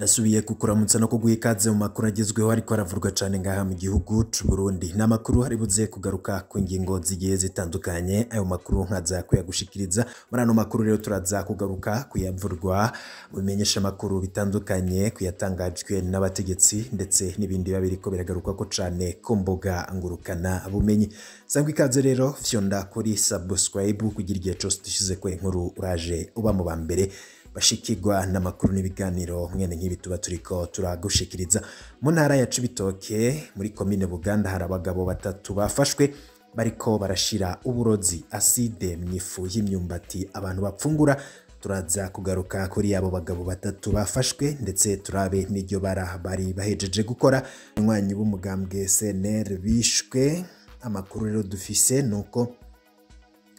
Ndasubiye kukuramutsa no kuguha ikaze mu makuru agezweho ariko aravurwa cyane ngaha mu gihugu c'u Burundi. N'amakuru hari buze kugaruka ku ngingo zigiye zitandukanye. Ayo makuru nkaza kuyagushikiriza. Muri ano makuru rero turaza kugaruka kuyavurwa mu bimenyesha makuru bitandukanye, kuyatangajwe n'abategetsi ndetse n'ibindi babiriko biragaruka ko cyane ku mbuga ngurukana bumenyi. Sangwa ikaze rero fyonda kuri subscribe kugira igihe cyose dushize ko inkuru uraje uba mu bambere bashikirwa n'amakuru n'ibiganiro mwene nk'ibi tuba turiko turagushikiriza. Mu ntara ya Cibitoke muri komine Buganda hari abagabo batatu bafashwe bariko barashira uburozi acide mw'ifu y'imyumbati abantu bapfungura. Turaza kugaruka kuri abo bagabo batatu bafashwe ndetse turabe n'iryo bara bari bahejeje gukora. Abanywanyi b'umugambwe CNL bishwe. Amakuru rero dufise nuko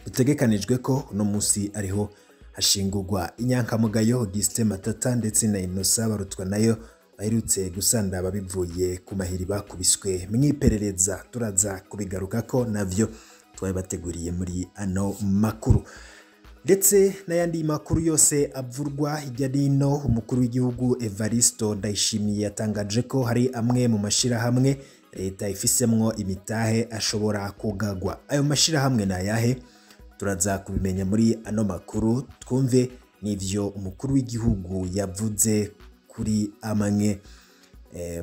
bitegekanijwe ko uno musi ariho hashingurwa inyankamugayo Auguste Matata ndetse na Inosa barutwa nayo baherutse gusanda babivuye ku mahiri bakubiswe mwiperereza. Turaza kubigaruka ko navyo twabateguriye muri ano makuru ndetse n'ayandi makuru yose avurwa hirya no umukuru w'igihugu Evaristo Ndayishimiye yatangaje ko hari amwe mu mashira hamwe leta ifisemwo imitahe ashobora kugagwa. Ayo mashira hamwe na yahe turaza kubimenya muri ano makuru, twumve n'ivyo umukuru w'igihugu yavuze kuri amwe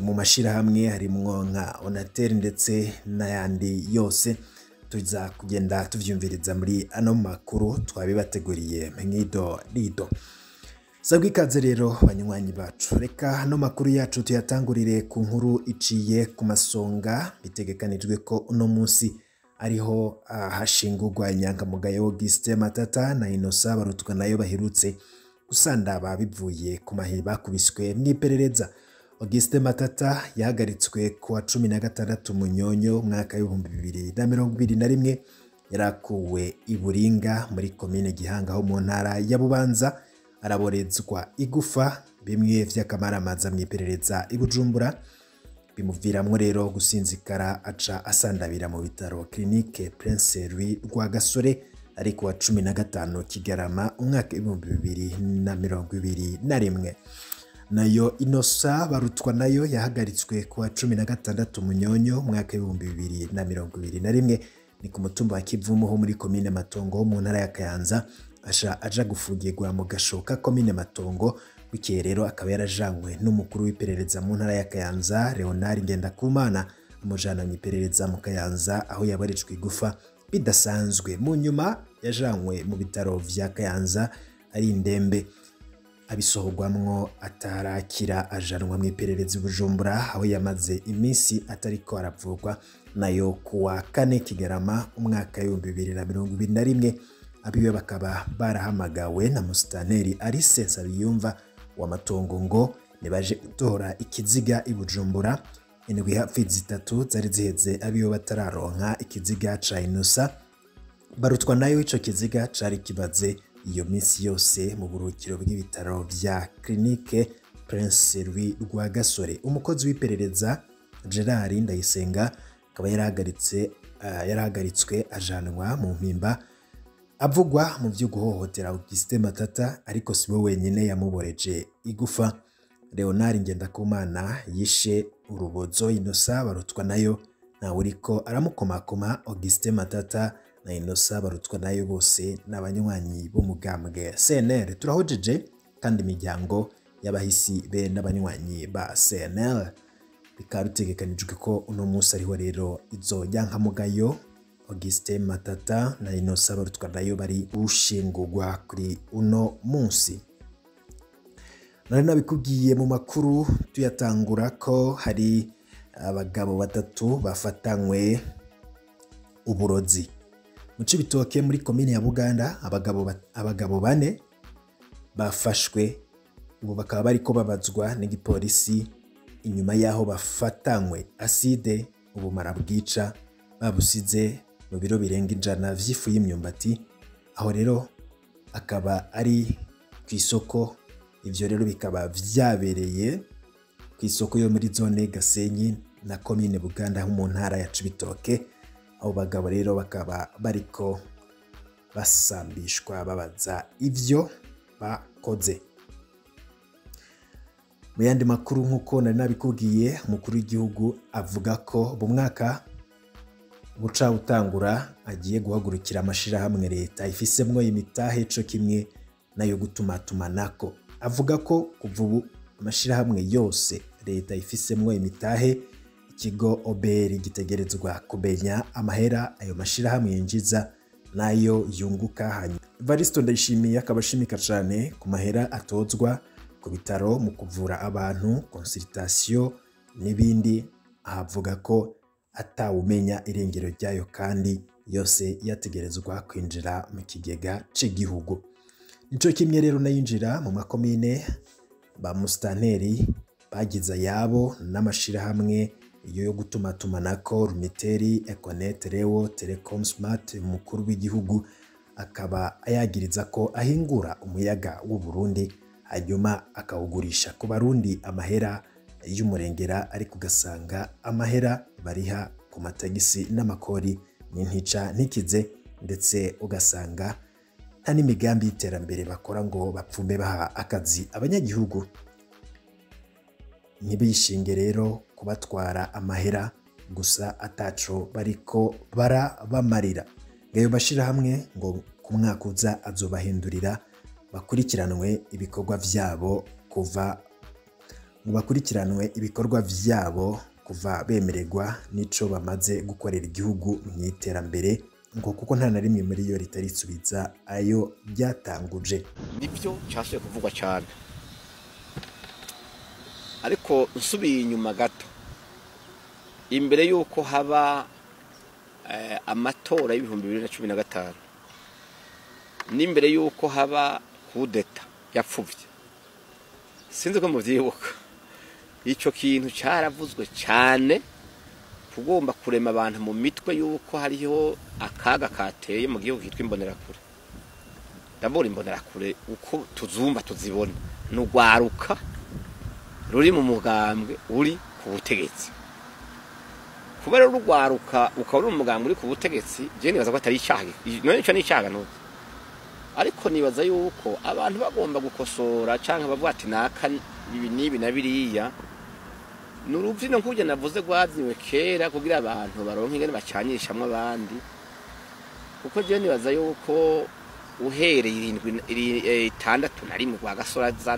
mu mashira hamwe harimwo nka Onatel ndetse n'ayandi yose. Tuza kugenda tuvyumviriza muri ano makuru twabibateguriye mwido rido. Sabwi ikaze rero banywanyi bacu, reka ano makuru yacu tuyatangurire ku nkuru iciye ku masonga. Bitegekanijwe ko uno musi ariho hashingurwa inyankamugayo Auguste Matata na Inosa barutwa nayo baherutse gusanda babivuye ku mahiri bakubiswe mwiperereza. Auguste Matata yahagaritswe ku wa 16 Munyonyo mwaka w'2021 yarakuwe i Buringa muri komine Gihanga ho mu ntara ya Bubanza, araborezwa igufa bimwe vy'akamaramaza mwiperereza i Bujumbura bimuviramwo rero gusinzikara aca asandabira mu bitaro Clinique Prince Louis Rwagasore ari ku wa 15 Kigarama umwaka w'2021. Nayo Inosa barutwa nayo yahagaritswe ku wa 16 Munyonyo mwaka w'2021 ni ku mutumba wa Kivumu ho muri komine Matongo ho mu ntara ya Kayanza, aja gufungirwa mu gashoka komine Matongo. Bukeye rero akaba yarajanywe n'umukuru w'iperereza mu ntara ya Kayanza Leonard Ngendakumana amujana mu iperereza mu Kayanza aho yabarijwe igufa bidasanzwe. Mu nyuma yajanywe mu bitaro vya Kayanza ari indembe, abisohorwamwo atarakira ajanwa mu iperereza Bujumbura aho yamaze iminsi atariko aravurwa. Nayo kuwa 4 Kigarama umwaka w'2021 abiwe bakaba barahamagawe na Mustaneri Alice Nsabiyumva wa Matongo ngo nibaje gutora ikiziga i Bujumbura. Indwi hafi zitatu zari ziheze abiwe batararonka ikiziga ca Inosa barutwa nayo. Ico kiziga cari kibaze iyo minsi yose mu buruhukiro bw'ibitaro vya Clinique Prince Louis Rwagasore. Umukozi w'iperereza Gerard Ndayisenga akaba yarahagaritswe ajanwa mu mpimba avugwa mu byo guhohotera Auguste Matata, ariko sibo wenyine yamuboreje igufa. Leonard Ngendakumana yishe urubozo Inosa barutwa nayo na uriko aramukomakoma. Auguste Matata na Inosa barutwa nayo bose n'abanywanyi b'umugambwe CNL. Turahojeje kandi imiryango y'abahisi be n'abanywanyi ba CNL. Bikaba bitegekanijwe ko uno musi ariho rero izo nyankamugayo Auguste Matata na Inosa barutwa nayo bari gushingurwa kuri uno munsi. Nari nabikubwiye mu makuru tuyatangura ko hari abagabo batatu bafatanywe uburozi mu Cibitoke muri komine ya Buganda. Abagabo bane bafashwe ubu bakaba bariko babazwa n'igipolisi inyuma yaho bafatanywe acide ubumara bwica babusize mu biro birenga 100 vy'ifu y'imyumbati. Aho rero akaba ari kw'isoko. Ivyo rero bikaba vyabereye kw'isoko yo muri zone Gasenyi na komine Buganda mu ntara ya Cibitoke. Abo bagabo rero bakaba bariko basambishwa babaza ivyo bakoze. Mu yandi makuru nkuko nari nabikubwiye, umukuru w'igihugu avuga ko mu mwaka buca utangura agiye guhagurukira amashirahamwe leta ifisemwo imitahe co kimwe nayo gutumatumanako. Avuga ko kuva ubu amashirahamwe yose leta ifisemwo imitahe, ikigo OBR gitegerezwa kumenya amahera ayo mashirahamwe yinjiza nayo yunguka. Hanyuma Evaristo Ndayishimiye akabashimika cane ku mahera atozwa ku bitaro mu kuvura abantu, consultation n'ibindi. Avuga ko atawumenya irengero ryayo kandi yose yategerezwa kwinjira mu kigega c'igihugu. Nico kimwe rero nayinjira mu makomine ba mustanteri bagiza yabo n'amashirahamwe yo gutumatumanako Rumiteri, Econet, Rewo, Telecom Smart. Umukuru w'igihugu akaba ayagiriza ko ahingura umuyaga w'u Burundi hanyuma akawugurisha ku barundi amahera y'umurengera, ariko ugasanga amahera bariha ku matagisi n'amakori n'intica ntikize, ndetse ugasanga nta n'imigambi y'iterambere bakora ngo bapfume baha akazi abanyagihugu. Ntibishinge rero kubatwara amahera gusa ataco bariko barabamarira. Ngayo bashira hamwe ngo ku mwaka uza azobahindurira bakurikiranwe ibikorwa vyabo kuva bemererwa nico bamaze gukorera igihugu mu iterambere, ngo kuko nta na rimwe muri yo ritarisubiza ayo byatanguje. Nibyo cyashoboye kuvugwa cyane, ariko nsubiye inyuma gato, imbere yuko haba amatora y'ibihumbi 2015 n'imbere yuko haba kudeta yapfuvye, sinzi ko muvyibuka, ico kintu caravuzwe cyane, tugomba kurema abantu mu mitwe yuko hariho akaga kateye mu gihugu kitwa imbonerakure. Ndabura imbonerakure uko tuzumva tuzibona n'ugwaruka ruri mu mugambwe uri ku butegetsi. Kuba rero urugwaruka ukaba uri mu mugambwe uri ku butegetsi, je nibaza ko atari icyaha, none ico ni icyaha no, ariko nibaza yuko abantu bagomba gukosora canke bavuga ati naka ibi nibi na biriya. Nuruvyino nkuje navuze gwavyiwe kera kugira abantu baronke ingene bacanyishamwe abandi, kuko je nibaza yuko uhereye 6 na rimwe gwa gasoraza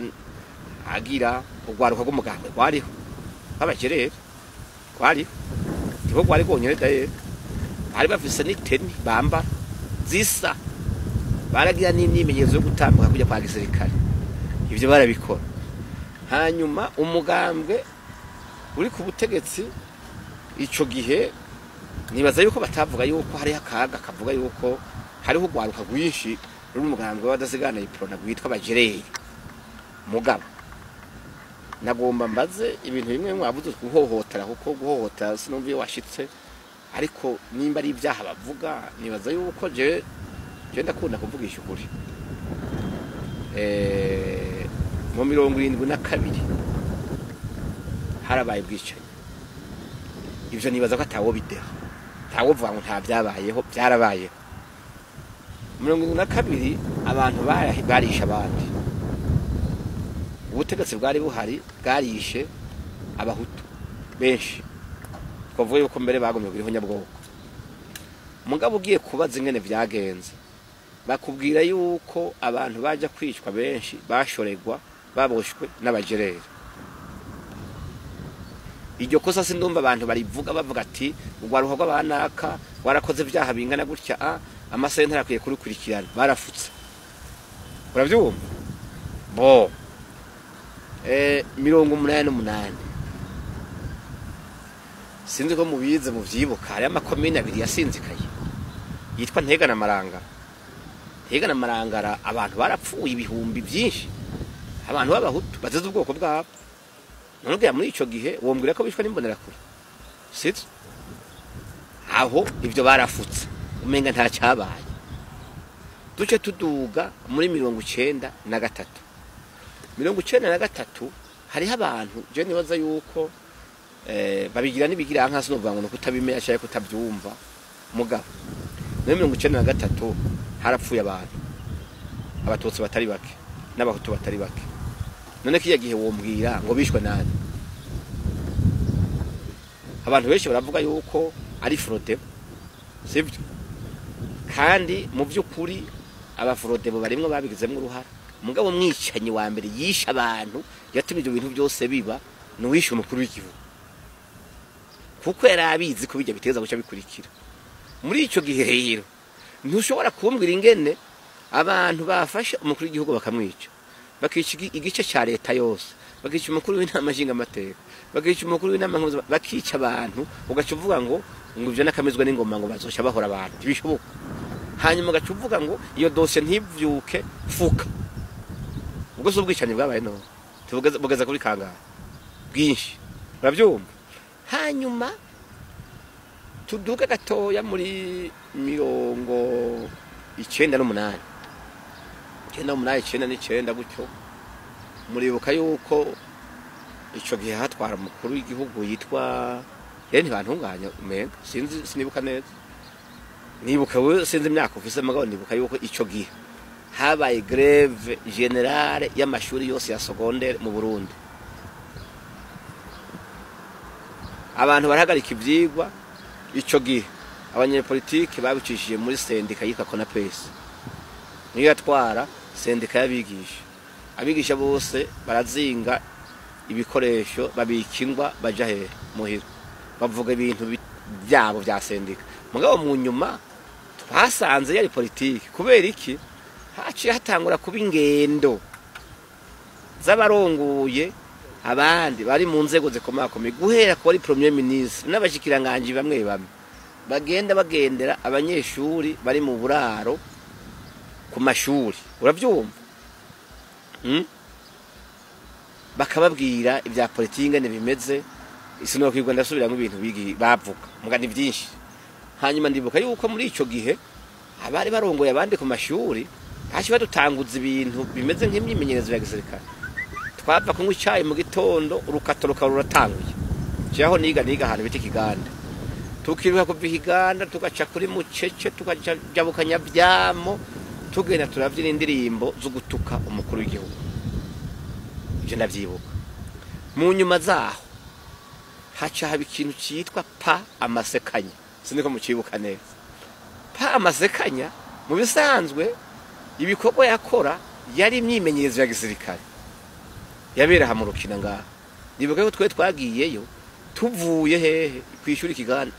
agira ugwaruka rw'umugambwe gwariho abajerere gwariho, tiko gwari gonyere daye, bari bafise n'iteni bamba zisa, baragira n'imyimenyezo yo gutambuka kujya kwa gisirikare. Ivyo barabikora. Hanyuma umugambwe uri ku butegetsi ico gihe nibaza yuko batavuga yuko hari akaga kavuga yuko hariho ugwaruka rwinshi ruri umugambwe wadasigana iprona gwitwa abajerere. Mugabo nagomba mbaze ibintu bimwe mwavuze kuhohotera, kuko guhohotera sinumva iyo washitse, ariko nimba ari ibyaha bavuga nibaza yuko je ndakunda kuvugisha ukuri. Mu 72 harabaye bwica. Ivyo nibaza ko atawo bideho, tawo vuga ngo nta byabayeho, byarabaye. Mu 72 abantu barisha abandi, ubutegetsi bwari buhari bwarishe abahutu benshi, twavuye yuko mbere bagomye kuriho nyabwoko. Mugabo ugiye kubaza ingene vyagenze, bakubwira yuko abantu baje kwicwa benshi bashoregwa baboshwe n'abajerere. Iryo kosa sindumva abantu barivuga bavuga ati ugwaruka rw'abanaka warakoze vyaha bingana gutya, amasentara akwiye kurukurikirana, barafutse. Uravyumva? Bo 88 sinzi ko mubize muvyibuka, hari amakomine abiri yasinzikaye yitwa Ntega na Marangara. Ntega na Marangara abantu barapfuye ibihumbi byinshi, abantu b'abahutu bazize ubwoko bwabo. None muri ico gihe wombwira ko bishwa n'imbonerakure, sitse aho ivyo barafutse umenga nta cyabaye. Duce tuduga muri 93 hariho abantu je nibaza yuko babigira nibigira nka sino vuga ngo kutabimenya cyane kutabyumva. Mugabo muri 93 harapfuye abantu, abatutsi batari bake n'abahutu batari bake. none kiya gihe wombwira ngo bishwe nani? Abantu benshi baravuga yuko ari fraude, sibyo? Kandi mu by'ukuri abafraude bo barimwe babigizemo uruhara. Mugabo mwicanyi wa mbere yisha abantu yatumije ibintu byose biba nuwishe umukuru w'igihugu, kuko yarabizi ko bijya biteza guca bikurikira. Muri ico gihe rero ntushobora kumbwira ingene abantu bafashe umukuru w'igihugu bakamwica, bakica igice cya leta yose, bakica umukuru w'inama nshingamateka, bakica umukuru w'inama mpuzamakungu, bakica abantu, ugaca uvuga ngo ivyo nakamizwe n'ingoma ngo bazoca bahora abantu, ntibishoboka. Hanyuma ugaca uvuga ngo iyo dosiye ntivyuke fuka. Ubwo so ubwicanyi bwabaye no tubugeza kuri kangahe bwinshi, urabyumva? Hanyuma tuduke gatoya muri 98 9 gutyo, muribuka yuko ico gihe hatwara umukuru w'igihugu yitwa ntibantunganya umenga sinibuka neza, nibuka we sinzi imyaka ufise magabo, nibuka yuko ico gihe habaye greve generale y'amashuri yose ya secondaire mu Burundi. Abantu barahagarika ivyigwa. Ico gihe abanyepolitike babicishije muri sendika yitwa Konapesi, niyo yatwara sendika y'abigisha. Abigisha bose barazinga ibikoresho, babikingwa baja he muhira, bavuga ibintu byabo bya sendika. Mugabo mu nyuma twasanze yari politike. Kubera iki? Haciye hatangura kuba ingendo z'abarongoye abandi bari mu nzego zikomakomeye, guhera ko ari premier ministre n'abashikiranganje bamwe bagenda bagendera abanyeshuri bari mu buraro ku mashuri, uravyumva? Bakababwira ibya politike ngene bimeze, isino kwigwa ndasubira mu bintu bigi bavuga mugani byinshi. Hanyuma ndibuka yuko muri ico gihe abari barongoye abandi ku mashuri hashi badutanguza ibintu bimeze nk'imyimenyerezo ya gisirikare. Twava kunywa icyayi mu gitondo, urukato ruratanguye. Cyaho niga ahantu bita Kiganda, tukiruka kuva Kiganda tugaca kuri Mucece, tukajabukanya byamo, tugenda turavyina indirimbo zo gutuka umukuru w'igihugu. Ivyo ndavyibuka. Mu nyuma zaho haca haba ikintu cyitwa pa amasekanya, siniko mucibuka neza. Pa amasekanya mu bisanzwe ibikorwa yakora yari imyimenyerezo ya gisirikare, yabera hamurukina ngaha. Ndibuka ko twe twagiyeyo tuvuye hehe kwishuri Kiganda.